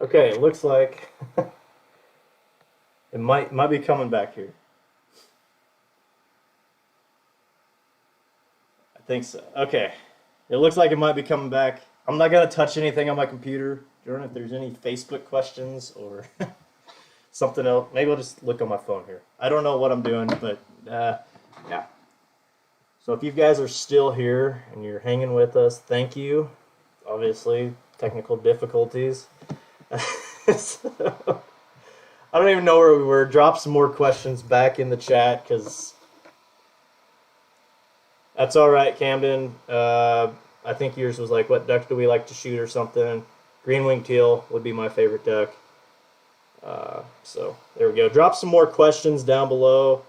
Okay, it looks like it might be coming back here. I think so. Okay. It looks like it might be coming back. I'm not gonna touch anything on my computer. Jordan, if there's any Facebook questions or something else, maybe I'll just look on my phone here. I don't know what I'm doing, but yeah. So if you guys are still here and you're hanging with us, thank you. Obviously, technical difficulties. So, I don't even know where we were. Drop some more questions back in the chat because that's all right, Camden. I think yours was like, what duck do we like to shoot or something? Green winged teal would be my favorite duck. So there we go. Drop some more questions down below.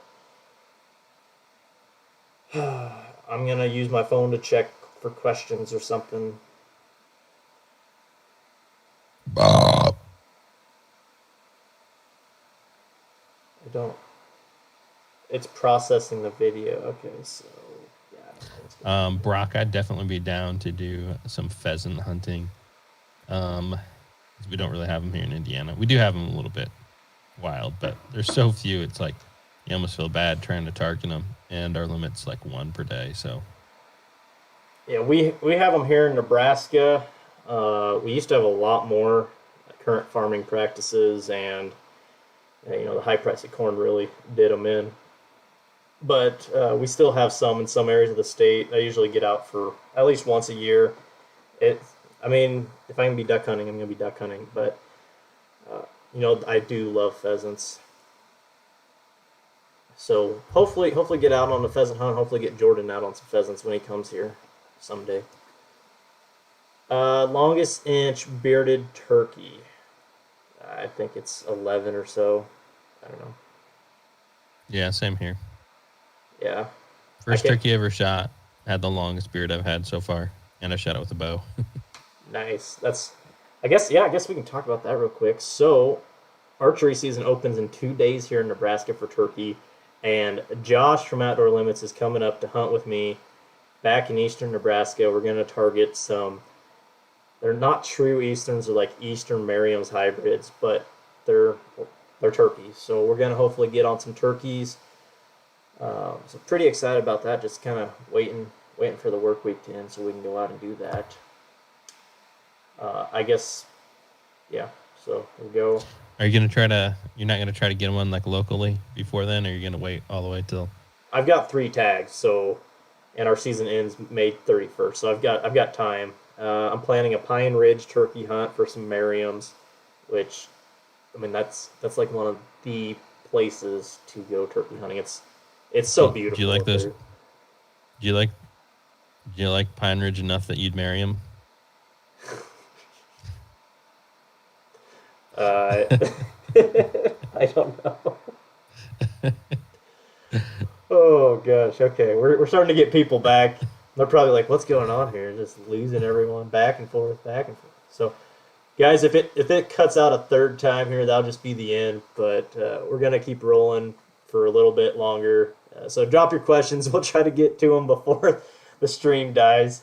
I'm going to use my phone to check for questions or something. Bob. I don't. It's processing the video. Okay, so yeah. Brock, I'd definitely be down to do some pheasant hunting. We don't really have them here in Indiana. We do have them a little bit wild, but there's so few. It's like you almost feel bad trying to target them, and our limit's like 1 per day. So yeah, we have them here in Nebraska. We used to have a lot more current farming practices, and the high price of corn really did them in. But we still have some in some areas of the state. I usually get out for at least once a year. I mean, if I can be duck hunting, I'm going to be duck hunting. But, I do love pheasants. So hopefully get out on the pheasant hunt. Hopefully get Jordan out on some pheasants when he comes here someday. Longest inch bearded turkey. I think it's 11 or so. I don't know. yeah, same here. Yeah. First turkey ever shot. Had the longest beard I've had so far, and I shot it with a bow. Nice. I guess we can talk about that real quick. So, archery season opens in 2 days here in Nebraska for turkey, and Josh from Outdoor Limits is coming up to hunt with me back in eastern Nebraska. We're going to target some. They're not true easterns, they're like eastern Merriam's hybrids, but they're turkeys. So we're going to hopefully get on some turkeys. So pretty excited about that. Just kind of waiting for the work week to end so we can go out and do that. I guess, yeah. So we'll go. Are you gonna try to? You're not gonna try to get one like locally before then, or are you gonna wait all the way till? I've got 3 tags, and our season ends May 31st. So I've got time. I'm planning a Pine Ridge turkey hunt for some Merriams, which, I mean, that's like one of the places to go turkey hunting. It's so beautiful. Do you like those? Do you like Pine Ridge enough that you'd marry him? I don't know. Oh gosh. Okay, we're starting to get people back. They're probably like, "What's going on here?" Just losing everyone back and forth. So, guys, if it cuts out a third time here, that'll just be the end. But we're gonna keep rolling for a little bit longer. So drop your questions. We'll try to get to them before the stream dies.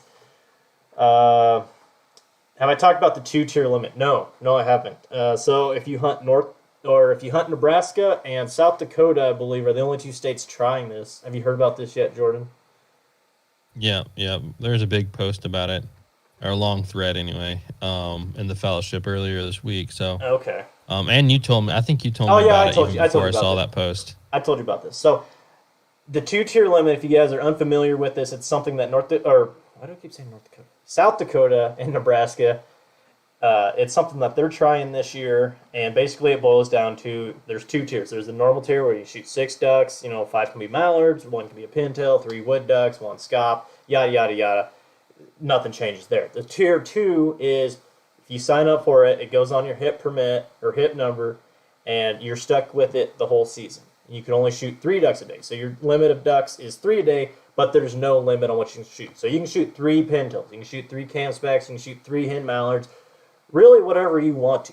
Have I talked about the 2-tier limit? No, I haven't. So if you hunt if you hunt Nebraska and South Dakota, I believe, are the only 2 states trying this. Have you heard about this yet, Jordan? Yeah. There's a big post about it, or a long thread anyway, in the fellowship earlier this week. So okay. And you told me. I think you told me about it even before I saw that post. I told you about this. So the 2-tier limit, if you guys are unfamiliar with this, it's something that why do I keep saying North Dakota? South Dakota and Nebraska. It's something that they're trying this year, and basically it boils down to there's 2 tiers. There's the normal tier where you shoot 6 ducks. 5 can be mallards, 1 can be a pintail, 3 wood ducks, 1 scaup, yada yada yada. Nothing changes there. The tier 2 is if you sign up for it, it goes on your hip permit or hip number, and you're stuck with it the whole season. You can only shoot 3 ducks a day. So your limit of ducks is 3 a day, but there's no limit on what you can shoot. So you can shoot 3 pintails, you can shoot 3 canvasbacks, you can shoot 3 hen mallards, really whatever you want to.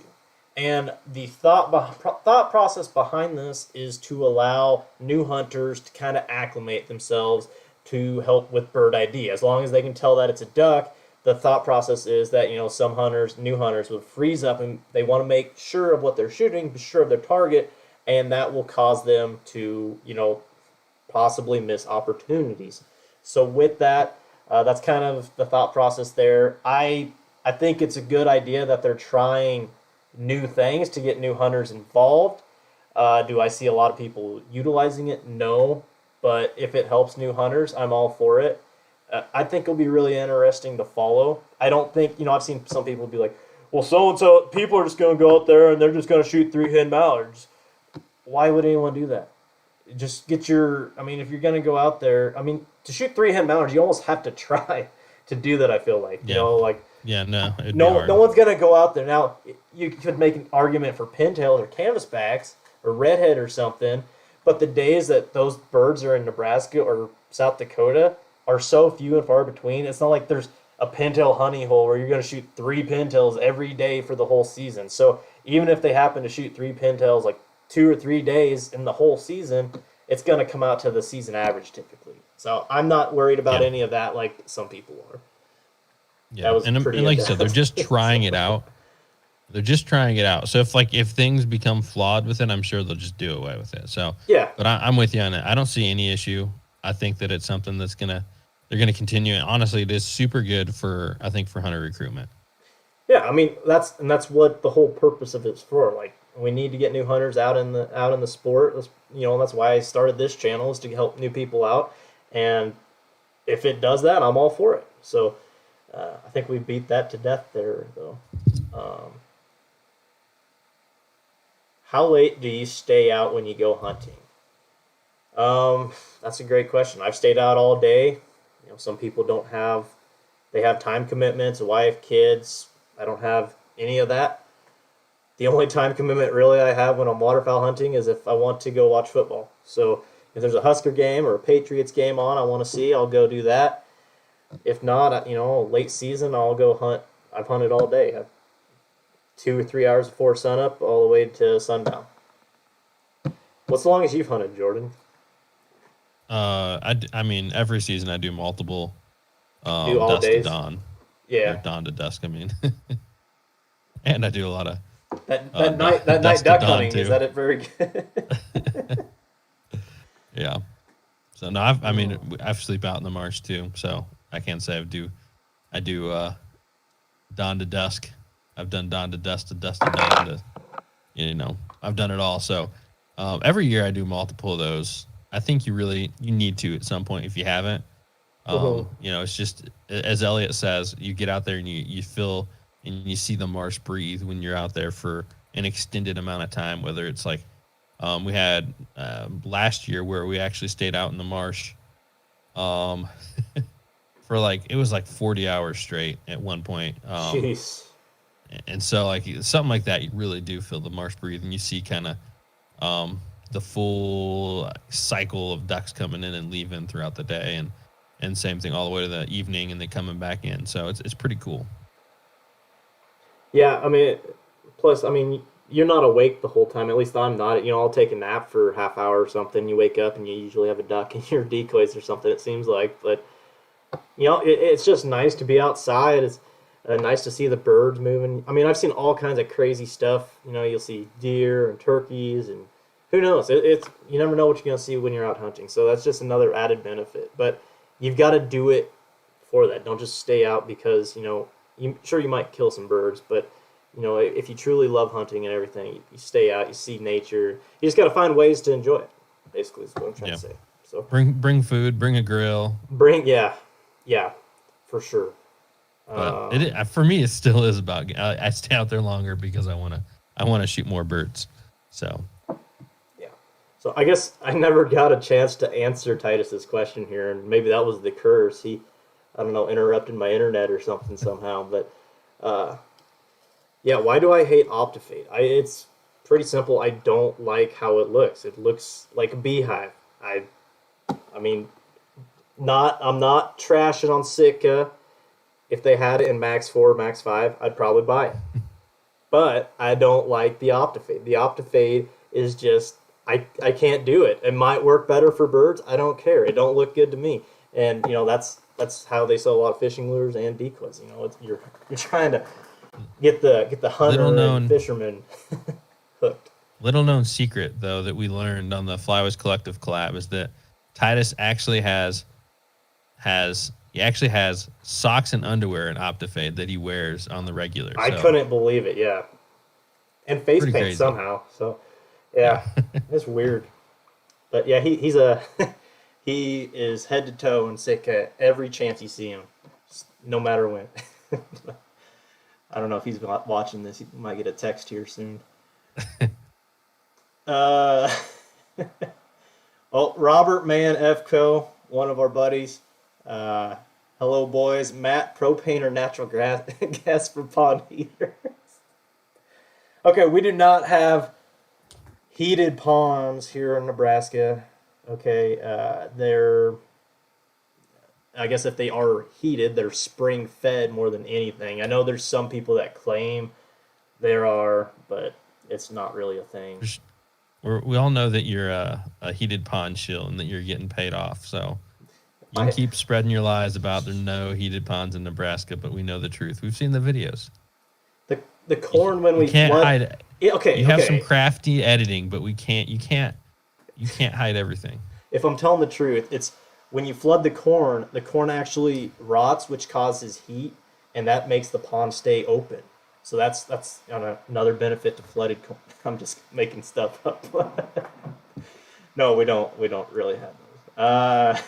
And the thought process behind this is to allow new hunters to kind of acclimate themselves to help with bird ID. As long as they can tell that it's a duck, the thought process is that, some hunters, new hunters, would freeze up and they want to make sure of what they're shooting, be sure of their target, and that will cause them to, possibly miss opportunities. So with that, that's kind of the thought process there. I think it's a good idea that they're trying new things to get new hunters involved. Do I see a lot of people utilizing it? No. But if it helps new hunters, I'm all for it. I think it'll be really interesting to follow. I don't think, I've seen some people be like, well, so-and-so, people are just going to go out there and they're just going to shoot 3-hen mallards. Why would anyone do that? Just get if you're going to go out there, to shoot 3-hen mallards, you almost have to try to do that, I feel like. Yeah, no, no one's going to go out there. Now, you could make an argument for pintails or canvasbacks or redhead or something, but the days that those birds are in Nebraska or South Dakota are so few and far between. It's not like there's a pintail honey hole where you're going to shoot 3 pintails every day for the whole season. So even if they happen to shoot 3 pintails like 2 or 3 days in the whole season, it's going to come out to the season average typically. So I'm not worried about any of that like some people are. Yeah, and like I said, they're just trying it out. They're just trying it out. So if things become flawed with it, I'm sure they'll just do away with it. So yeah, but I'm with you on it. I don't see any issue. I think that it's something they're gonna continue. And honestly, it is super good for hunter recruitment. Yeah, that's what the whole purpose of it's for. Like we need to get new hunters out in the sport. That's why I started this channel, is to help new people out. And if it does that, I'm all for it. So. I think we beat that to death there, though. How late do you stay out when you go hunting? That's a great question. I've stayed out all day. Some people they have time commitments, a wife, kids. I don't have any of that. The only time commitment really I have when I'm waterfowl hunting is if I want to go watch football. So if there's a Husker game or a Patriots game on I want to see, I'll go do that. If not, late season, I'll go hunt. I've hunted all day. I've 2 or 3 hours before sunup all the way to sundown. What's the longest you've hunted, Jordan? Every season I do multiple. Do all dusk days? to dawn. Yeah. Or dawn to dusk, and I do a lot of that night duck hunting. Too. Is that it? Very good. Yeah. So no, I sleep out in the marsh too. So I can't say I do dawn to dusk. I've done dawn to dusk to dusk to dawn to, I've done it all. So every year I do multiple of those. I think you need to at some point if you haven't. It's just as Elliot says, you get out there and you feel and you see the marsh breathe when you're out there for an extended amount of time. Whether it's like we had last year where we actually stayed out in the marsh for it was 40 hours straight at one point. Jeez. And so something like that, you really do feel the marsh breathe, and you see kind of the full cycle of ducks coming in and leaving throughout the day, and same thing all the way to the evening, and then coming back in. So it's pretty cool. Yeah, plus you're not awake the whole time. At least I'm not. I'll take a nap for a half hour or something. You wake up and you usually have a duck in your decoys or something, it seems like. But, it's just nice to be outside. It's nice to see the birds moving. I've seen all kinds of crazy stuff. You'll see deer and turkeys and who knows. It's you never know what you're going to see when you're out hunting. So that's just another added benefit. But you've got to do it for that. Don't just stay out because, you might kill some birds, but if you truly love hunting and everything, you stay out, you see nature. You just got to find ways to enjoy it, basically, is what I'm trying to say. So bring food, bring a grill. Yeah, for sure. But for me, it still is about. I stay out there longer because I want to shoot more birds. So yeah. So I guess I never got a chance to answer Titus's question here, and maybe that was the curse. He, I don't know, interrupted my internet or something somehow, but. Yeah, why do I hate Optifade? It's pretty simple. I don't like how it looks. It looks like a beehive. I'm not trashing on Sitka. If they had it in Max 4, Max 5, I'd probably buy it. But I don't like the Optifade. The Optifade is just, I can't do it. It might work better for birds. I don't care. It don't look good to me. And, that's how they sell a lot of fishing lures and decoys. You know, you're trying to get the hunter and fisherman hooked. Little known secret though that we learned on the Flywise Collective collab is that Titus actually has socks and underwear in Optifade that he wears on the regular. I couldn't believe it. Yeah, and face paint crazy. somehow. So yeah, it's weird. But yeah, he is head to toe in Sitka every chance you see him, no matter when. I don't know if he's watching this. He might get a text here soon. Robert Mann FCO, one of our buddies. Hello, boys. Matt, propane or natural gas for pond heaters? Okay, we do not have heated ponds here in Nebraska. Okay, they're, I guess if they are heated, they're spring fed more than anything. I know there's some people that claim there are, but it's not really a thing. We all know that you're a heated pond shill and that you're getting paid off. So you can keep spreading your lies about there are no heated ponds in Nebraska, but we know the truth. We've seen the videos. The corn when we can't hide it. Yeah, okay, you have some crafty editing, but you can't hide everything. If I'm telling the truth, it's when you flood the corn actually rots, which causes heat, and that makes the pond stay open. So that's another benefit to flooded corn. I'm just making stuff up. No, we don't really have those.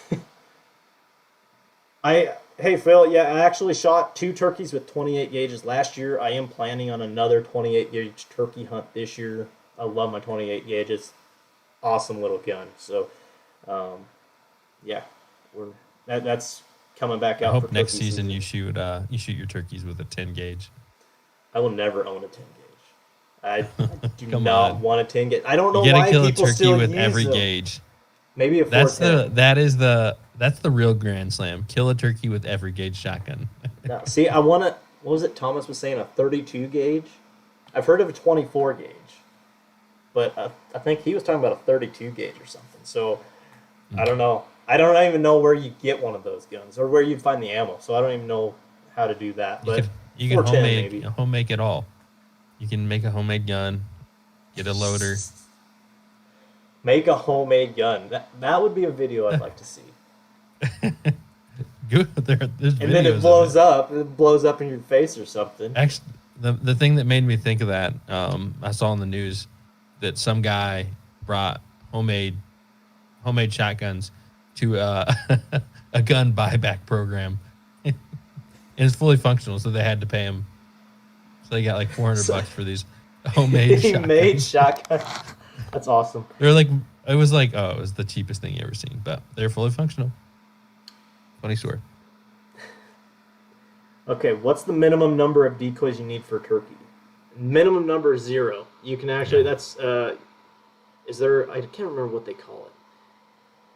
Hey Phil, yeah, I actually shot 2 turkeys with 28 gauges last year. I am planning on another 28 gauge turkey hunt this year. I love my 28 gauges. Awesome little gun. So, yeah, that's coming back out. I hope next season you shoot your turkeys with a 10 gauge. I will never own a 10 gauge. I do not want a 10 gauge. I don't know why kill people a turkey still with use every them. gauge. Maybe a 410. That's the real grand slam. Kill a turkey with every gauge shotgun. No, see, I want to. What was it? Thomas was saying a 32 gauge. I've heard of a 24 gauge, but I think he was talking about a 32 gauge or something. So I don't know. I don't even know where you get one of those guns or where you'd find the ammo. So I don't even know how to do that. But you can homemade it all. You can make a homemade gun, get a loader. Make a homemade gun. That would be a video I'd like to see. Good. And then it blows up. It blows up in your face or something. Actually, the thing that made me think of that, I saw on the news that some guy brought homemade shotguns to a gun buyback program. And it's fully functional, so they had to pay him. So they got like $400 for these homemade shotguns. Made shotguns. That's awesome. They're like, it was the cheapest thing you ever seen, but they're fully functional. Funny story. Okay, what's the minimum number of decoys you need for a turkey? Minimum number is 0. You can actually, that's, is there, I can't remember what they call it.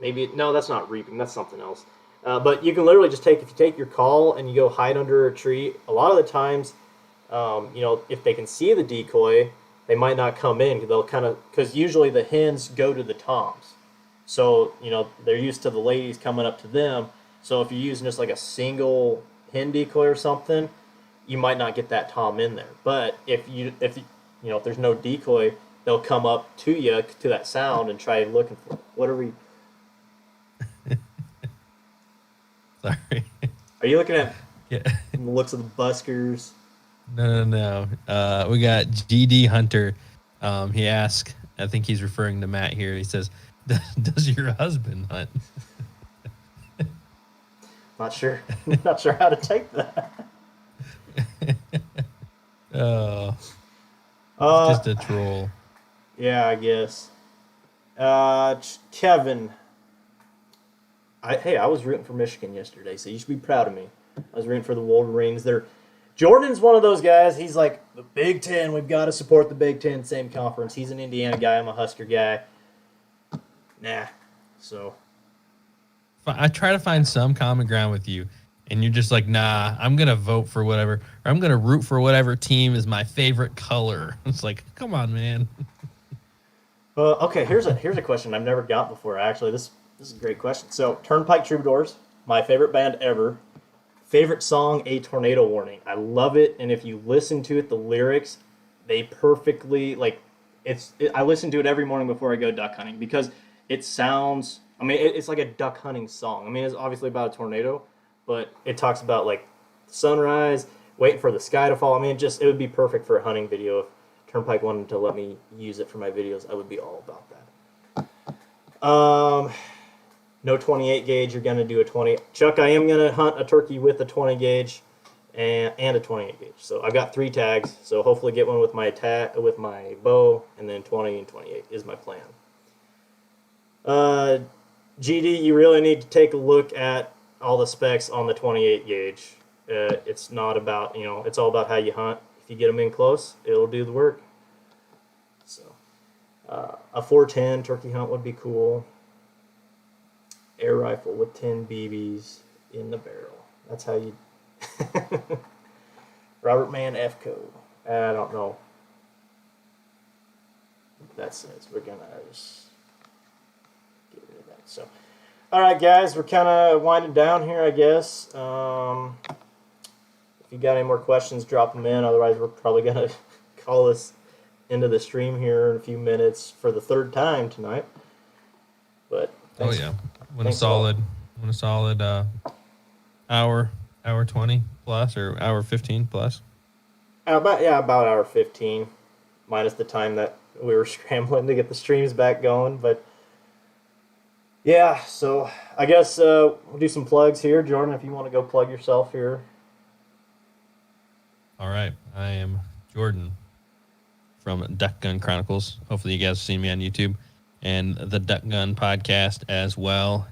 Maybe, no, that's not reaping, that's something else. But you can literally just if you take your call and you go hide under a tree, a lot of the times, if they can see the decoy, they might not come in because usually the hens go to the toms. So, they're used to the ladies coming up to them. So if you're using just like a single hen decoy or something, you might not get that tom in there. But if there's no decoy, they'll come up to you to that sound and try looking for it. What are we? Sorry. Are you looking at the looks of the buskers? No. We got GD Hunter. He asked, I think he's referring to Matt here. He says, does your husband hunt? Not sure how to take that. Oh, it's just a troll. Yeah, I guess. Kevin, I was rooting for Michigan yesterday, so you should be proud of me. I was rooting for the Wolverines. Jordan's one of those guys. He's like, the Big Ten, we've got to support the Big Ten, same conference. He's an Indiana guy. I'm a Husker guy. Nah, so. I try to find some common ground with you, and you're just like, nah, I'm going to vote for whatever, or I'm going to root for whatever team is my favorite color. It's like, come on, man. Okay, here's a question I've never got before, actually. This is a great question. So, Turnpike Troubadours, my favorite band ever. Favorite song, A Tornado Warning. I love it, and if you listen to it, the lyrics, they perfectly, like, I listen to it every morning before I go duck hunting because it sounds, I mean, it's like a duck hunting song. I mean, it's obviously about a tornado, but it talks about, like, sunrise, waiting for the sky to fall. I mean, it would be perfect for a hunting video. If Turnpike wanted to let me use it for my videos, I would be all about that. No 28 gauge. You're gonna do a 20. Chuck, I am gonna hunt a turkey with a 20 gauge and a 28 gauge. So I've got 3 tags. So hopefully get one with my bow, and then 20 and 28 is my plan. GD, you really need to take a look at all the specs on the 28 gauge. It's not about, it's all about how you hunt. If you get them in close, it'll do the work. So a 410 turkey hunt would be cool. Air rifle with 10 BBs in the barrel. That's how you... Robert Mann F code. I don't know what that says. We're going to just get rid of that. So, all right, guys, we're kind of winding down here, I guess. If you got any more questions, drop them in. Otherwise, we're probably going to call this into the stream here in a few minutes for the 3rd time tonight. But thanks. Oh yeah, when a solid hour 20 plus or hour 15 plus. About hour 15, minus the time that we were scrambling to get the streams back going. But yeah, so I guess we'll do some plugs here. Jordan, if you want to go plug yourself here. All right, I am Jordan from Duck Gun Chronicles. Hopefully you guys have seen me on YouTube and the Duck Gun podcast as well.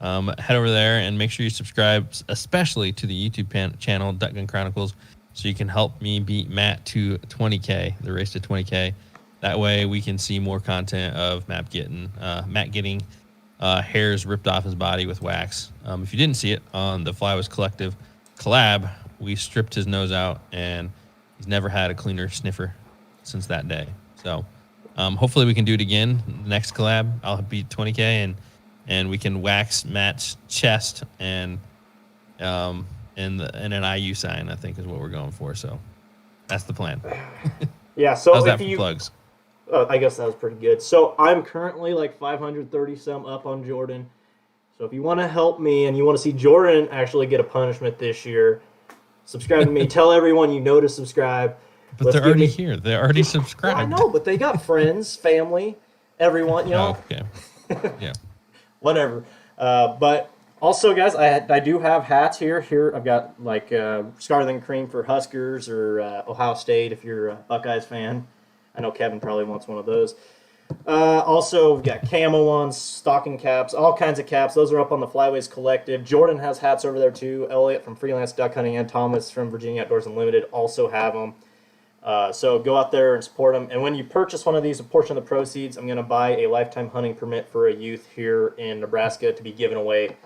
Head over there and make sure you subscribe, especially to the YouTube channel, Duck Gun Chronicles, so you can help me beat Matt to 20K, the race to 20K. That way we can see more content of Matt getting hairs ripped off his body with wax. If you didn't see it on the Flywist Collective collab, we stripped his nose out, and he's never had a cleaner sniffer since that day. So hopefully we can do it again. Next collab, I'll beat 20K, and we can wax Matt's chest and an IU sign, I think is what we're going for. So that's the plan. Yeah, so how's that for plugs? I guess that was pretty good. So I'm currently like 530 some up on Jordan. So if you want to help me and you want to see Jordan actually get a punishment this year, subscribe to me. Tell everyone you know to subscribe. But they're already here. They're already subscribed. Well, I know, but they got friends, family, everyone, Oh, okay. Yeah. Whatever. But also, guys, I do have hats here. Here I've got like Scarlet and Cream for Huskers or Ohio State if you're a Buckeyes fan. I know Kevin probably wants one of those. Also, we've got camo ones, stocking caps, all kinds of caps. Those are up on the Flyways Collective. Jordan has hats over there too. Elliot from Freelance Duck Hunting and Thomas from Virginia Outdoors Unlimited also have them. So go out there and support them. And when you purchase one of these, a portion of the proceeds, I'm going to buy a lifetime hunting permit for a youth here in Nebraska to be given away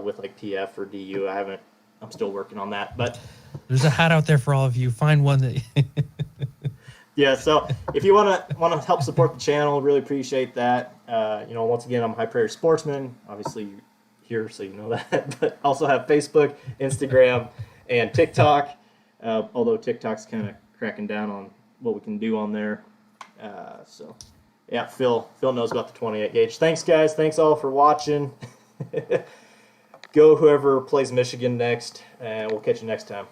with like PF or DU. I'm still working on that. But there's a hat out there for all of you. Find one that... Yeah, so if you want to help support the channel, really appreciate that. Once again, I'm a High Prairie Sportsman. Obviously, you're here, so you know that. But also have Facebook, Instagram, and TikTok. Although TikTok's kind of cracking down on what we can do on there. So, yeah, Phil knows about the 28 gauge. Thanks, guys. Thanks all for watching. Go whoever plays Michigan next, and we'll catch you next time.